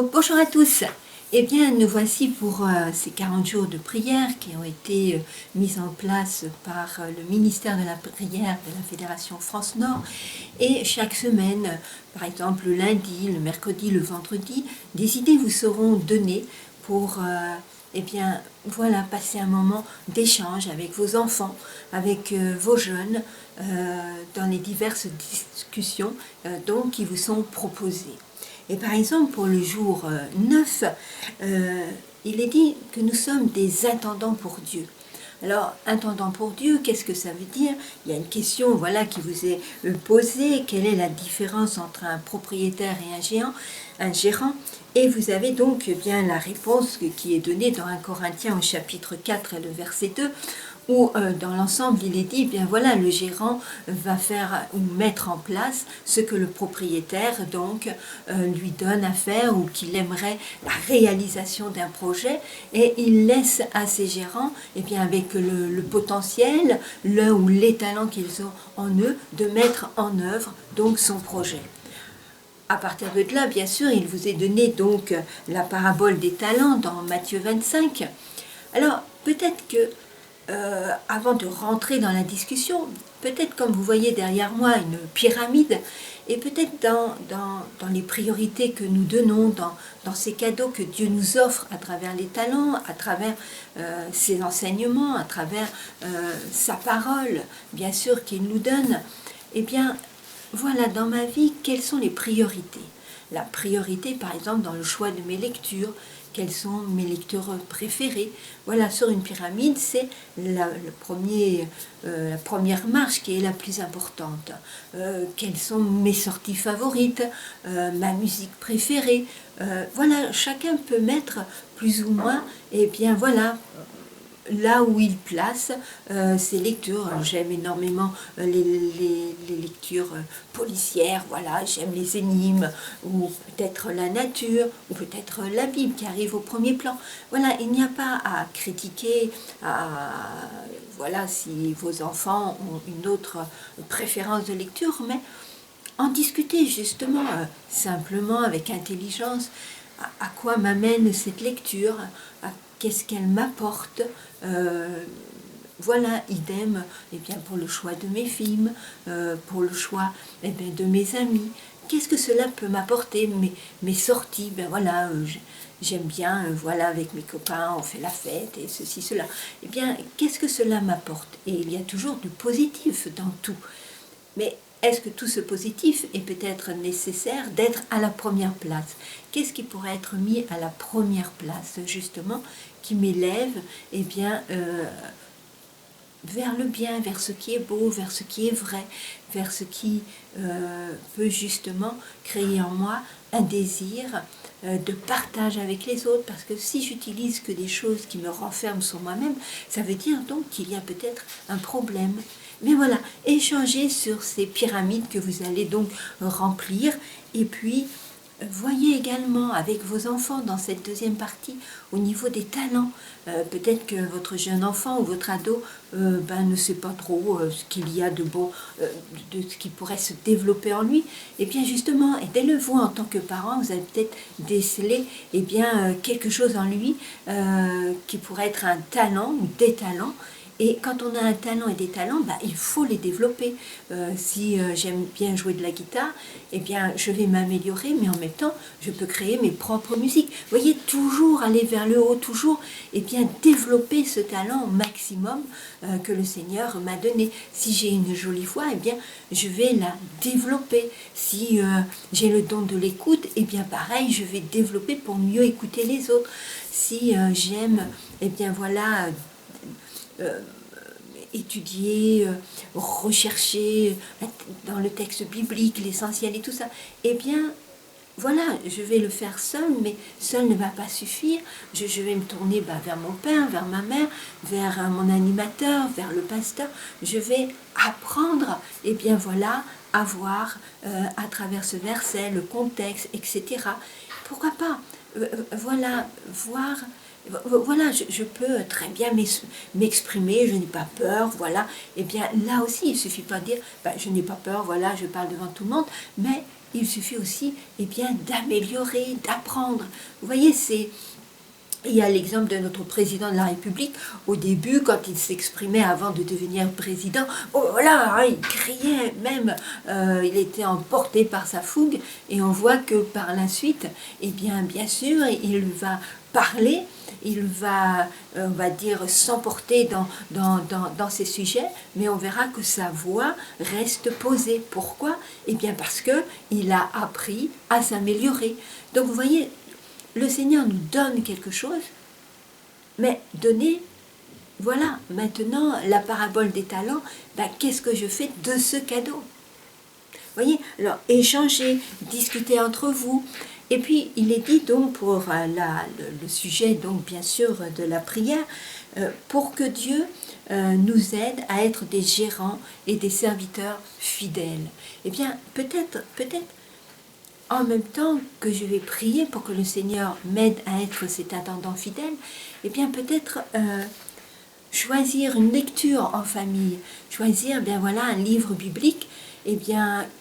Bonjour à tous. Eh bien, nous voici pour ces 40 jours de prière qui ont été mis en place par le ministère de la prière de la Fédération France Nord. Et chaque semaine, par exemple le lundi, le mercredi, le vendredi, des idées vous seront données pour eh bien, voilà, passer un moment d'échange avec vos enfants, avec vos jeunes, dans les diverses discussions donc, qui vous sont proposées. Et par exemple, pour le jour 9, il est dit que nous sommes des intendants pour Dieu. Alors, intendant pour Dieu, qu'est-ce que ça veut dire? Il y a une question voilà, qui vous est posée. Quelle est la différence entre un propriétaire et un gérant? Et vous avez donc bien la réponse qui est donnée dans 1 Corinthiens au chapitre 4 et le verset 2, où dans l'ensemble il est dit, bien voilà, le gérant va faire ou mettre en place ce que le propriétaire donc lui donne à faire ou qu'il aimerait la réalisation d'un projet, et il laisse à ses gérants, et bien avec le potentiel, le ou les talents qu'ils ont en eux, de mettre en œuvre donc son projet. À partir de là, bien sûr, il vous est donné donc la parabole des talents dans Matthieu 25. Alors, peut-être que avant de rentrer dans la discussion, peut-être comme vous voyez derrière moi une pyramide, et peut-être dans les priorités que nous donnons, dans ces cadeaux que Dieu nous offre à travers les talents, à travers ses enseignements, à travers sa parole, bien sûr, qu'il nous donne, eh bien, voilà, dans ma vie, quelles sont les priorités? La priorité, par exemple, dans le choix de mes lectures, quelles sont mes lectures préférées? Voilà, sur une pyramide, c'est la première marche qui est la plus importante. Quelles sont mes sorties favorites, ma musique préférée? Voilà, chacun peut mettre plus ou moins, et bien voilà, là où il place ses lectures. J'aime énormément les lectures policières, voilà, j'aime les énigmes, ou peut-être la nature, ou peut-être la Bible qui arrive au premier plan. Voilà, il n'y a pas à critiquer, voilà, si vos enfants ont une autre préférence de lecture, mais en discuter justement, simplement, avec intelligence, à quoi m'amène cette lecture, qu'est-ce qu'elle m'apporte. Voilà, idem eh bien, pour le choix de mes films, pour le choix eh bien, de mes amis. Qu'est-ce que cela peut m'apporter? Mes sorties, ben voilà, j'aime bien, voilà, avec mes copains, on fait la fête et ceci, cela. Eh bien, qu'est-ce que cela m'apporte? Et il y a toujours du positif dans tout. Mais est-ce que tout ce positif est peut-être nécessaire d'être à la première place? Qu'est-ce qui pourrait être mis à la première place, justement, qui m'élève eh bien, vers le bien, vers ce qui est beau, vers ce qui est vrai, vers ce qui peut justement créer en moi un désir de partage avec les autres, parce que si j'utilise que des choses qui me renferment sur moi-même, ça veut dire donc qu'il y a peut-être un problème. Mais voilà, échangez sur ces pyramides que vous allez donc remplir, et puis voyez également avec vos enfants dans cette deuxième partie au niveau des talents. Peut-être que votre jeune enfant ou votre ado ne sait pas trop ce qu'il y a de bon, de ce qui pourrait se développer en lui. Et bien justement, aidez-le, vous en tant que parent, vous avez peut-être décelé quelque chose en lui qui pourrait être un talent ou des talents. Et quand on a un talent et des talents, il faut les développer. Si j'aime bien jouer de la guitare, eh bien, je vais m'améliorer, mais en même temps, je peux créer mes propres musiques. Vous voyez, toujours aller vers le haut, toujours développer ce talent au maximum que le Seigneur m'a donné. Si j'ai une jolie voix, eh bien, je vais la développer. Si j'ai le don de l'écoute, eh bien, pareil, je vais développer pour mieux écouter les autres. Si j'aime, eh bien, voilà... étudier, rechercher dans le texte biblique l'essentiel et tout ça, eh bien, voilà, je vais le faire seul, mais seul ne va pas suffire. Je vais me tourner vers mon père, vers ma mère, vers mon animateur, vers le pasteur. Je vais apprendre, et bien voilà, à voir à travers ce verset, le contexte, etc. Pourquoi pas voilà, voir... Voilà, je peux très bien m'exprimer, je n'ai pas peur, voilà. Et bien là aussi, il ne suffit pas de dire, je n'ai pas peur, voilà, je parle devant tout le monde, mais il suffit aussi bien, d'améliorer, d'apprendre. Vous voyez, il y a l'exemple de notre président de la République. Au début, quand il s'exprimait avant de devenir président, oh voilà, hein, il criait même, il était emporté par sa fougue. Et on voit que par la suite, bien sûr, il va parler, il va, on va dire, s'emporter dans ces sujets, mais on verra que sa voix reste posée. Pourquoi? Parce qu'il a appris à s'améliorer. Donc vous voyez, le Seigneur nous donne quelque chose, mais donner, voilà, maintenant, la parabole des talents, qu'est-ce que je fais de ce cadeau? Vous voyez, alors, échanger, discuter entre vous. Et puis, il est dit donc pour le sujet, donc bien sûr, de la prière, pour que Dieu nous aide à être des gérants et des serviteurs fidèles. Peut-être, en même temps que je vais prier pour que le Seigneur m'aide à être cet intendant fidèle, peut-être choisir une lecture en famille, choisir voilà, un livre biblique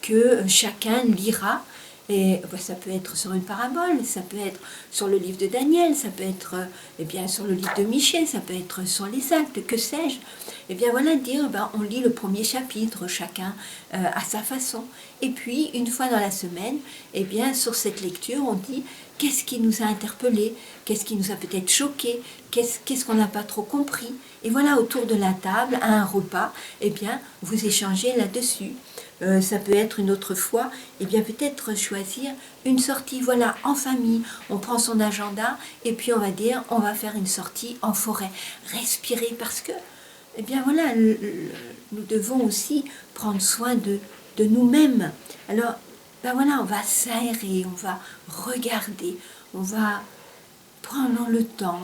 que chacun lira. Et ça peut être sur une parabole, ça peut être sur le livre de Daniel, ça peut être sur le livre de Michée, ça peut être sur les actes, que sais-je. Voilà, dire, on lit le premier chapitre, chacun à sa façon. Et puis, une fois dans la semaine, sur cette lecture, on dit qu'est-ce qui nous a interpellés, qu'est-ce qui nous a peut-être choqués, qu'est-ce qu'on n'a pas trop compris. Et voilà, autour de la table, à un repas, vous échangez là-dessus. Ça peut être une autre fois, peut-être choisir une sortie, voilà, en famille. On prend son agenda et puis on va dire, on va faire une sortie en forêt. Respirer parce que, voilà, nous devons aussi prendre soin de nous-mêmes. Alors, voilà, on va s'aérer, on va regarder, on va prendre le temps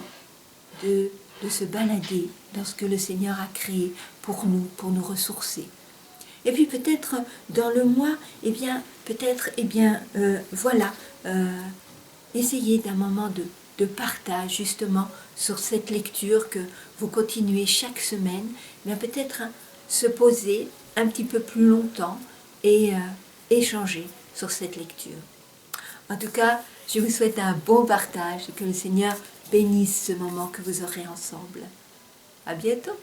de se balader dans ce que le Seigneur a créé pour nous ressourcer. Et puis peut-être dans le mois, voilà, essayez d'un moment de partage justement sur cette lecture que vous continuez chaque semaine, peut-être se poser un petit peu plus longtemps et échanger sur cette lecture. En tout cas, je vous souhaite un bon partage et que le Seigneur bénisse ce moment que vous aurez ensemble. À bientôt!